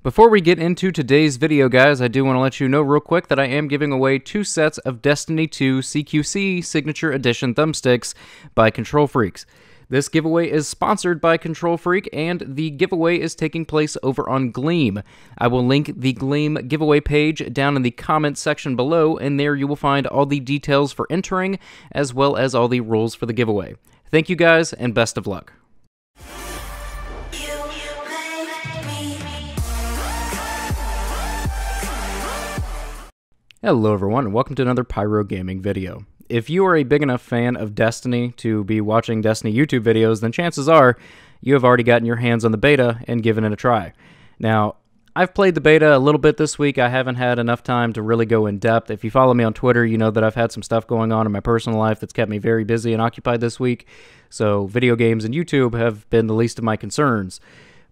Before we get into today's video, guys, I do want to let you know real quick that I am giving away 2 sets of Destiny 2 CQC Signature Edition thumbsticks by Control Freaks. This giveaway is sponsored by Control Freak, and the giveaway is taking place over on Gleam. I will link the Gleam giveaway page down in the comments section below, and there you will find all the details for entering, as well as all the rules for the giveaway. Thank you guys, and best of luck. Hello everyone, and welcome to another Pyro Gaming video. If you are a big enough fan of Destiny to be watching Destiny YouTube videos, then chances are you have already gotten your hands on the beta and given it a try. Now, I've played the beta a little bit this week. I haven't had enough time to really go in depth. If you follow me on Twitter, you know that I've had some stuff going on in my personal life that's kept me very busy and occupied this week. So video games and YouTube have been the least of my concerns.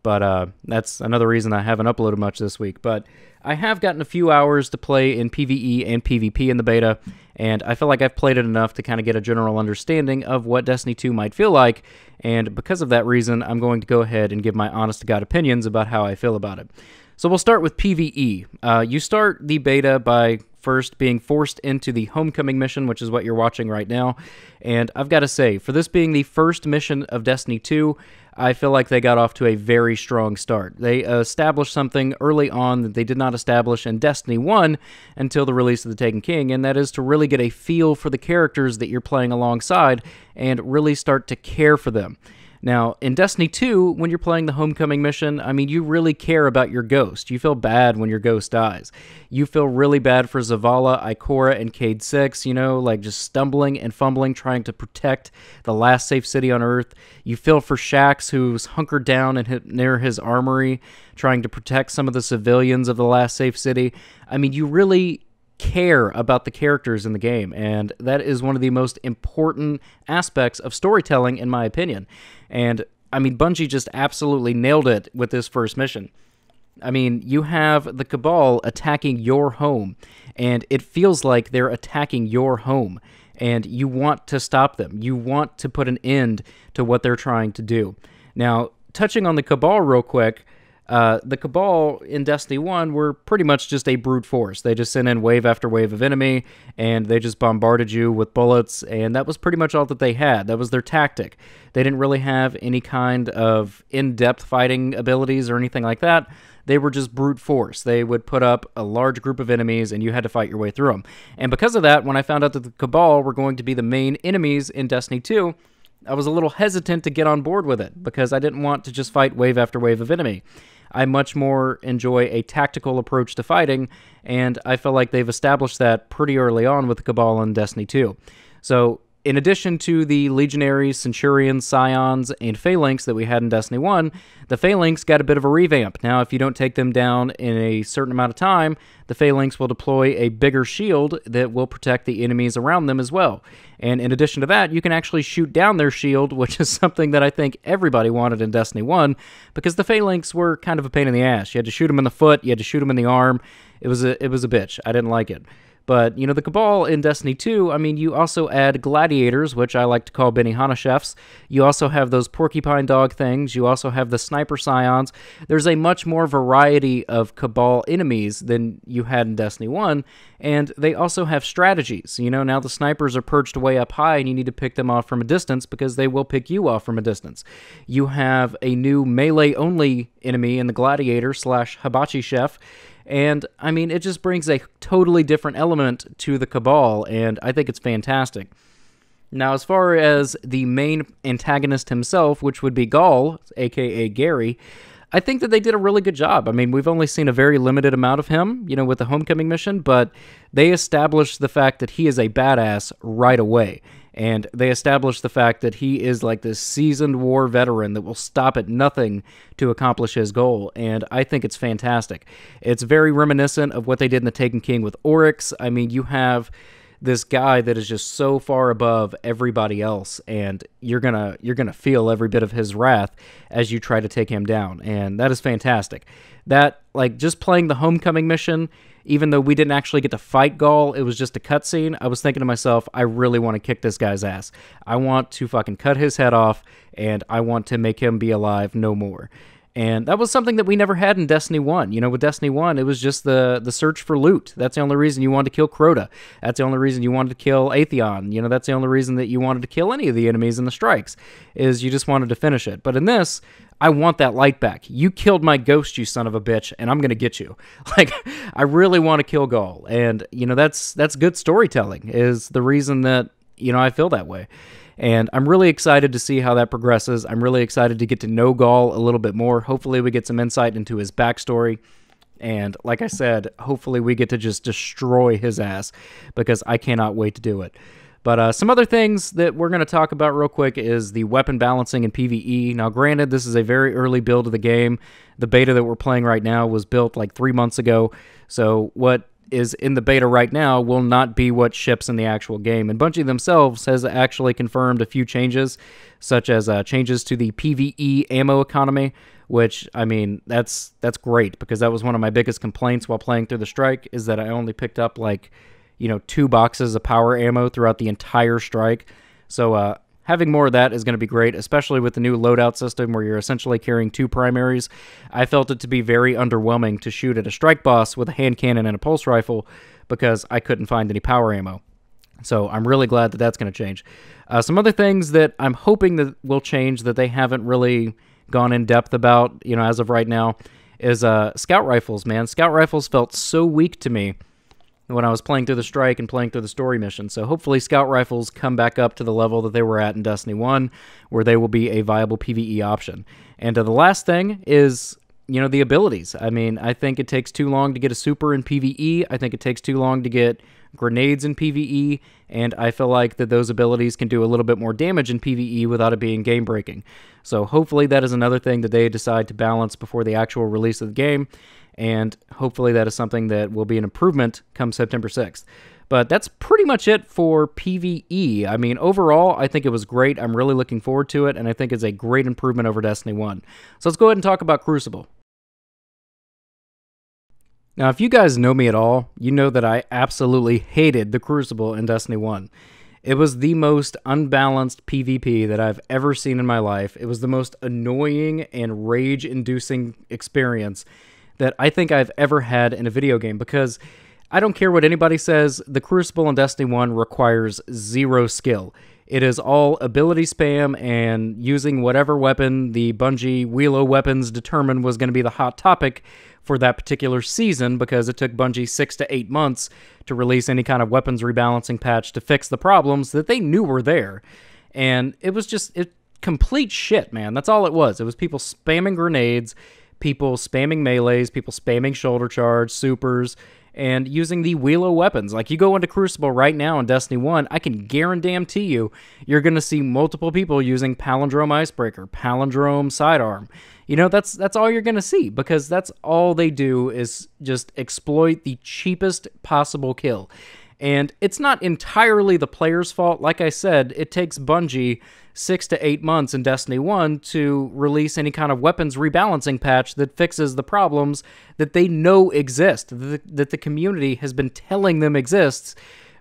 But that's another reason I haven't uploaded much this week. But I have gotten a few hours to play in PvE and PvP in the beta, and I feel like I've played it enough to kind of get a general understanding of what Destiny 2 might feel like, and because of that reason, I'm going to go ahead and give my honest-to-God opinions about how I feel about it. So we'll start with PvE. You start the beta by first being forced into the Homecoming mission, which is what you're watching right now, and I've got to say, for this being the first mission of Destiny 2, I feel like they got off to a very strong start. They established something early on that they did not establish in Destiny 1 until the release of the Taken King, and that is to really get a feel for the characters that you're playing alongside and really start to care for them. Now, in Destiny 2, when you're playing the Homecoming mission, I mean, you really care about your ghost. You feel bad when your ghost dies. You feel really bad for Zavala, Ikora, and Cayde 6, you know, like just stumbling and fumbling, trying to protect the last safe city on Earth. You feel for Shaxx, who's hunkered down near his armory, trying to protect some of the civilians of the last safe city. I mean, you really care about the characters in the game, and that is one of the most important aspects of storytelling, in my opinion. And I mean, Bungie just absolutely nailed it with this first mission. I mean, you have the Cabal attacking your home, and it feels like they're attacking your home, and you want to stop them. You want to put an end to what they're trying to do. Now, touching on the Cabal real quick, the Cabal in Destiny 1 were pretty much just a brute force. They just sent in wave after wave of enemy, and they just bombarded you with bullets, and that was pretty much all that they had. That was their tactic. They didn't really have any kind of in-depth fighting abilities or anything like that. They were just brute force. They would put up a large group of enemies, and you had to fight your way through them. And because of that, when I found out that the Cabal were going to be the main enemies in Destiny 2, I was a little hesitant to get on board with it, because I didn't want to just fight wave after wave of enemy. I much more enjoy a tactical approach to fighting, and I feel like they've established that pretty early on with the Cabal in Destiny 2. So, in addition to the Legionaries, Centurions, Scions, and Phalanx that we had in Destiny 1, the Phalanx got a bit of a revamp. Now, if you don't take them down in a certain amount of time, the Phalanx will deploy a bigger shield that will protect the enemies around them as well. And in addition to that, you can actually shoot down their shield, which is something that I think everybody wanted in Destiny 1, because the Phalanx were kind of a pain in the ass. You had to shoot them in the foot, you had to shoot them in the arm. It was a bitch. I didn't like it. But, you know, the Cabal in Destiny 2, I mean, you also add gladiators, which I like to call Benihana chefs. You also have those porcupine dog things. You also have the sniper scions. There's a much more variety of Cabal enemies than you had in Destiny 1, and they also have strategies. You know, now the snipers are perched way up high, and you need to pick them off from a distance because they will pick you off from a distance. You have a new melee-only enemy in the gladiator / hibachi chef, and, I mean, it just brings a totally different element to the Cabal, and I think it's fantastic. Now, as far as the main antagonist himself, which would be Ghaul, a.k.a. Gary, I think that they did a really good job. I mean, we've only seen a very limited amount of him, you know, with the Homecoming mission, but they established the fact that he is a badass right away. And they established the fact that he is like this seasoned war veteran that will stop at nothing to accomplish his goal, and I think it's fantastic. It's very reminiscent of what they did in the Taken King with Oryx. I mean, you have this guy that is just so far above everybody else, and you're gonna feel every bit of his wrath as you try to take him down, and that is fantastic. That, like, just playing the Homecoming mission, even though we didn't actually get to fight Ghaul, it was just a cutscene, I was thinking to myself, I really want to kick this guy's ass. I want to fucking cut his head off, and I want to make him be alive no more. And that was something that we never had in Destiny 1. You know, with Destiny 1, it was just the search for loot. That's the only reason you wanted to kill Crota. That's the only reason you wanted to kill Atheon. You know, that's the only reason that you wanted to kill any of the enemies in the strikes, is you just wanted to finish it. But in this, I want that light back. You killed my ghost, you son of a bitch, and I'm going to get you. Like, I really want to kill Gaul. And, you know, that's good storytelling, is the reason that, you know, I feel that way. And I'm really excited to see how that progresses. I'm really excited to get to know Gaul a little bit more. Hopefully we get some insight into his backstory. And like I said, hopefully we get to just destroy his ass, because I cannot wait to do it. But some other things that we're going to talk about real quick is the weapon balancing in PvE. Now, granted, this is a very early build of the game. The beta that we're playing right now was built like 3 months ago. So what is in the beta right now will not be what ships in the actual game. And Bungie themselves has actually confirmed a few changes, such as changes to the PvE ammo economy, which, I mean, that's great, because that was one of my biggest complaints while playing through the strike, is that I only picked up, like, you know, 2 boxes of power ammo throughout the entire strike. So having more of that is going to be great, especially with the new loadout system where you're essentially carrying 2 primaries. I felt it to be very underwhelming to shoot at a strike boss with a hand cannon and a pulse rifle, because I couldn't find any power ammo. So I'm really glad that that's going to change. Some other things that I'm hoping that will change that they haven't really gone in depth about, you know, as of right now, is scout rifles, man. Scout rifles felt so weak to me when I was playing through the strike and playing through the story mission. So hopefully scout rifles come back up to the level that they were at in Destiny 1, where they will be a viable PvE option. And the last thing is, you know, the abilities. I mean, I think it takes too long to get a super in PvE. I think it takes too long to get grenades in PvE, and I feel like that those abilities can do a little bit more damage in PvE without it being game-breaking. So hopefully that is another thing that they decide to balance before the actual release of the game, and hopefully that is something that will be an improvement come September 6th. But that's pretty much it for PvE. I mean, overall, I think it was great. I'm really looking forward to it, and I think it's a great improvement over Destiny 1. So let's go ahead and talk about Crucible. Now, if you guys know me at all, you know that I absolutely hated the Crucible in Destiny 1. It was the most unbalanced PvP that I've ever seen in my life. It was the most annoying and rage-inducing experience that I think I've ever had in a video game, because I don't care what anybody says, the Crucible in Destiny 1 requires 0 skill. It is all ability spam and using whatever weapon the Bungie Wheel of Weapons determined was going to be the hot topic for that particular season, because it took Bungie 6 to 8 months to release any kind of weapons rebalancing patch to fix the problems that they knew were there. And it was just complete shit, man. That's all it was. It was people spamming grenades, people spamming melees, people spamming shoulder charge, supers, and using the Wheel of Weapons. Like, you go into Crucible right now in Destiny 1, I can guarantee you, you're going to see multiple people using Palindrome Icebreaker, Palindrome Sidearm. You know, that's all you're going to see, because that's all they do is just exploit the cheapest possible kill. And it's not entirely the player's fault. Like I said, it takes Bungie 6 to 8 months in Destiny 1 to release any kind of weapons rebalancing patch that fixes the problems that they know exist, that the community has been telling them exists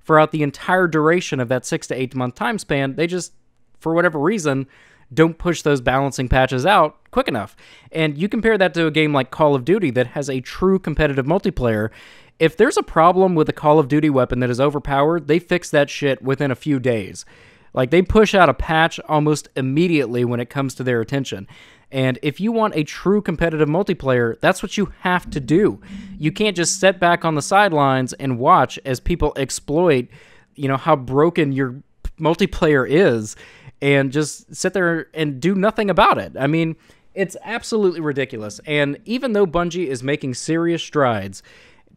throughout the entire duration of that 6 to 8 month time span. They just, for whatever reason, don't push those balancing patches out quick enough. And you compare that to a game like Call of Duty that has a true competitive multiplayer. If there's a problem with a Call of Duty weapon that is overpowered, they fix that shit within a few days. Like, they push out a patch almost immediately when it comes to their attention. And if you want a true competitive multiplayer, that's what you have to do. You can't just sit back on the sidelines and watch as people exploit, you know, how broken your multiplayer is, and just sit there and do nothing about it. I mean, it's absolutely ridiculous. And even though Bungie is making serious strides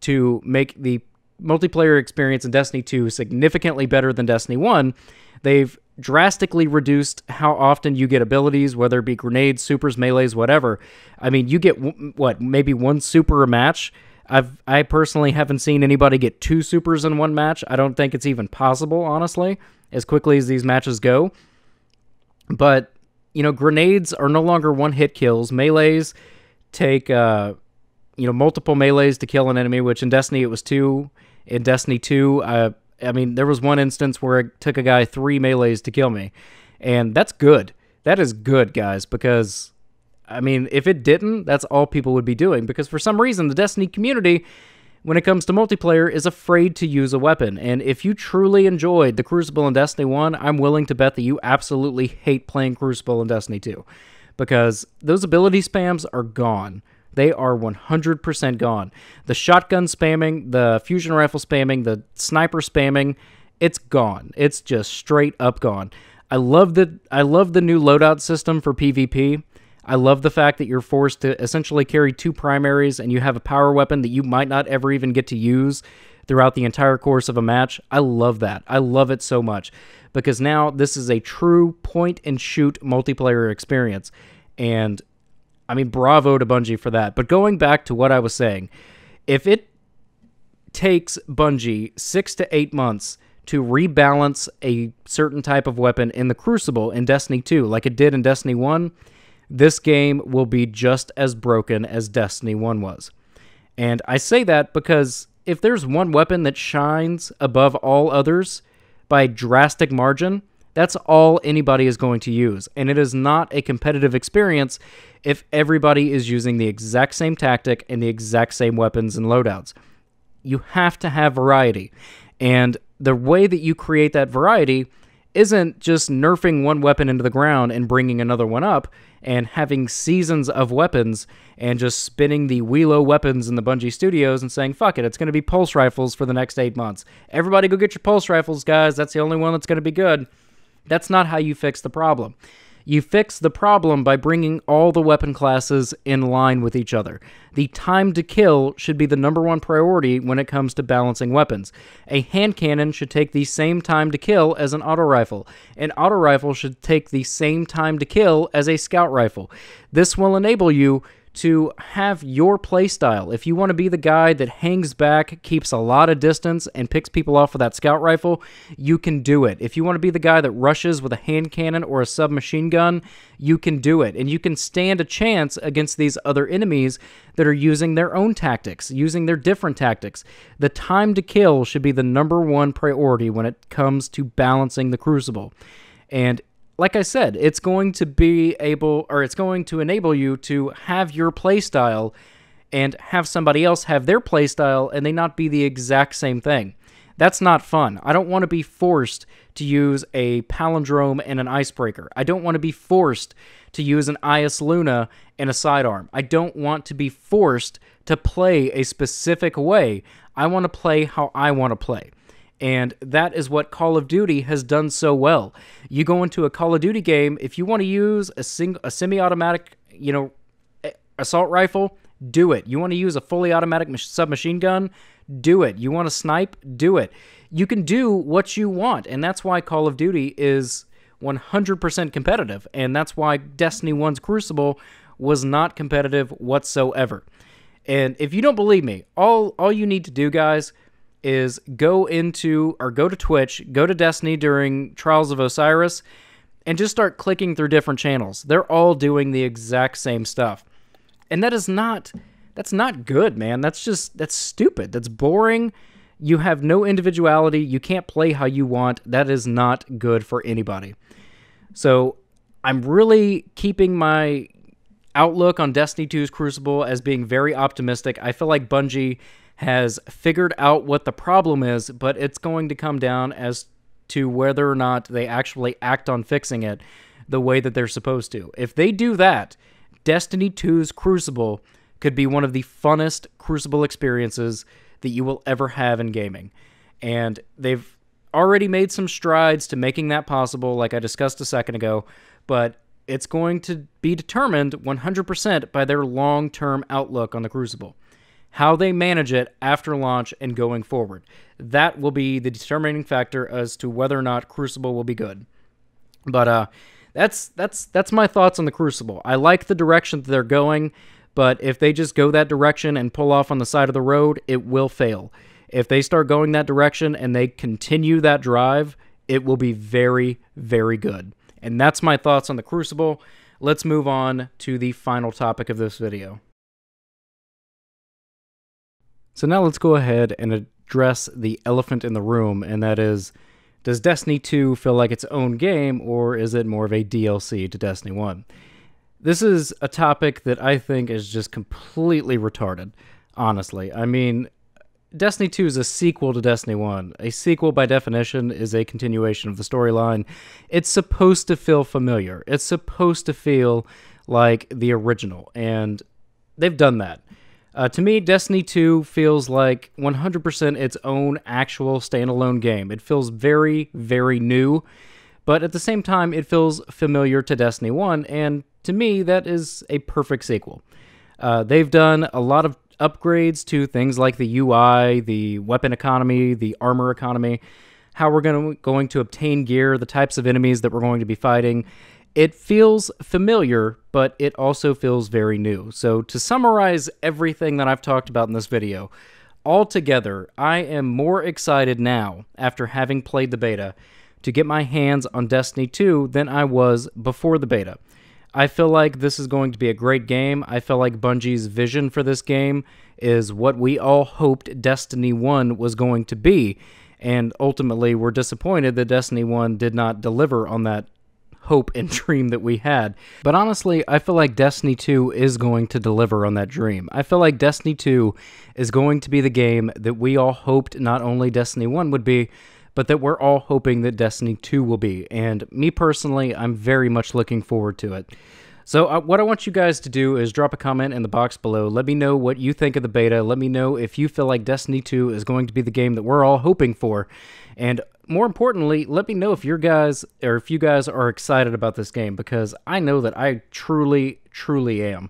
to make the multiplayer experience in Destiny 2 significantly better than Destiny 1, they've drastically reduced how often you get abilities, whether it be grenades, supers, melees, whatever. I mean, you get, what, maybe 1 super a match? I personally haven't seen anybody get 2 supers in 1 match. I don't think it's even possible, honestly, as quickly as these matches go. But, you know, grenades are no longer one-hit kills. Melees take, multiple melees to kill an enemy, which in Destiny it was 2. In Destiny 2, I mean, there was one instance where it took a guy 3 melees to kill me. And that's good. That is good, guys, because I mean, if it didn't, that's all people would be doing, because for some reason, the Destiny community, when it comes to multiplayer, is afraid to use a weapon. And if you truly enjoyed the Crucible in Destiny 1, I'm willing to bet that you absolutely hate playing Crucible in Destiny 2, because those ability spams are gone. They are 100% gone. The shotgun spamming, the fusion rifle spamming, the sniper spamming, it's gone. It's just straight up gone. I love the new loadout system for PvP. I love the fact that you're forced to essentially carry 2 primaries and you have a power weapon that you might not ever even get to use throughout the entire course of a match. I love that. I love it so much, because now this is a true point-and-shoot multiplayer experience. And, I mean, bravo to Bungie for that. But going back to what I was saying, if it takes Bungie 6 to 8 months to rebalance a certain type of weapon in the Crucible in Destiny 2, like it did in Destiny 1, this game will be just as broken as Destiny 1 was. And I say that because if there's one weapon that shines above all others by a drastic margin, that's all anybody is going to use. And it is not a competitive experience if everybody is using the exact same tactic and the exact same weapons and loadouts. You have to have variety. And the way that you create that variety isn't just nerfing one weapon into the ground and bringing another one up and having seasons of weapons and just spinning the Wheelo weapons in the Bungie studios and saying, fuck it, it's going to be pulse rifles for the next 8 months. Everybody go get your pulse rifles, guys. That's the only one that's going to be good. That's not how you fix the problem. You fix the problem by bringing all the weapon classes in line with each other. The time to kill should be the #1 priority when it comes to balancing weapons. A hand cannon should take the same time to kill as an auto rifle. An auto rifle should take the same time to kill as a scout rifle. This will enable you to have your playstyle. If you want to be the guy that hangs back, keeps a lot of distance, and picks people off with that scout rifle, you can do it. If you want to be the guy that rushes with a hand cannon or a submachine gun, you can do it. And you can stand a chance against these other enemies that are using their own tactics, using their different tactics. The time to kill should be the #1 priority when it comes to balancing the Crucible. And like I said, it's going to enable you to have your playstyle and have somebody else have their playstyle and they not be the exact same thing. That's not fun. I don't want to be forced to use a palindrome and an icebreaker. I don't want to be forced to use an IS Luna and a sidearm. I don't want to be forced to play a specific way. I want to play how I want to play. And that is what Call of Duty has done so well. You go into a Call of Duty game, if you want to use a semi-automatic, assault rifle, do it. You want to use a fully automatic submachine gun, do it. You want to snipe, do it. You can do what you want, and that's why Call of Duty is 100% competitive, and that's why Destiny 1's Crucible was not competitive whatsoever. And if you don't believe me, all you need to do, guys, is go to Twitch, go to Destiny during Trials of Osiris, and just start clicking through different channels. They're all doing the exact same stuff. And that's not good, man. That's stupid. That's boring. You have no individuality. You can't play how you want. That is not good for anybody. So I'm really keeping my outlook on Destiny 2's Crucible as being very optimistic. I feel like Bungie has figured out what the problem is, but it's going to come down as to whether or not they actually act on fixing it the way that they're supposed to. If they do that, Destiny 2's Crucible could be one of the funnest Crucible experiences that you will ever have in gaming. And they've already made some strides to making that possible, like I discussed a second ago, but it's going to be determined 100% by their long-term outlook on the Crucible. How they manage it after launch and going forward. That will be the determining factor as to whether or not Crucible will be good. But that's my thoughts on the Crucible. I like the direction that they're going, but if they just go that direction and pull off on the side of the road, it will fail. If they start going that direction and they continue that drive, it will be very, very good. And that's my thoughts on the Crucible. Let's move on to the final topic of this video. So now let's go ahead and address the elephant in the room, and that is, does Destiny 2 feel like its own game, or is it more of a DLC to Destiny 1? This is a topic that I think is just completely retarded, honestly. I mean, Destiny 2 is a sequel to Destiny 1. A sequel, by definition, is a continuation of the storyline. It's supposed to feel familiar. It's supposed to feel like the original, and they've done that. To me, Destiny 2 feels like 100% its own actual standalone game. It feels very, very new, but at the same time, it feels familiar to Destiny 1, and to me, that is a perfect sequel. They've done a lot of upgrades to things like the UI, the weapon economy, the armor economy, how we're going to obtain gear, the types of enemies that we're going to be fighting. It feels familiar, but it also feels very new. So to summarize everything that I've talked about in this video, altogether, I am more excited now, after having played the beta, to get my hands on Destiny 2 than I was before the beta. I feel like this is going to be a great game. I feel like Bungie's vision for this game is what we all hoped Destiny 1 was going to be, and ultimately we're disappointed that Destiny 1 did not deliver on that hope and dream that we had. But honestly, I feel like Destiny 2 is going to deliver on that dream. I feel like Destiny 2 is going to be the game that we all hoped not only Destiny 1 would be, but that we're all hoping that Destiny 2 will be. And me personally, I'm very much looking forward to it. So what I want you guys to do is drop a comment in the box below. Let me know what you think of the beta. Let me know if you feel like Destiny 2 is going to be the game that we're all hoping for. And more importantly, let me know if you guys are excited about this game, because I know that I truly, truly am.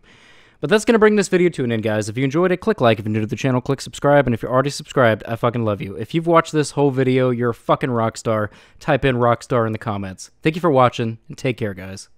But that's going to bring this video to an end, guys. If you enjoyed it, click like. If you're new to the channel, click subscribe. And if you're already subscribed, I fucking love you. If you've watched this whole video, you're a fucking rock star. Type in rockstar in the comments. Thank you for watching, and take care, guys.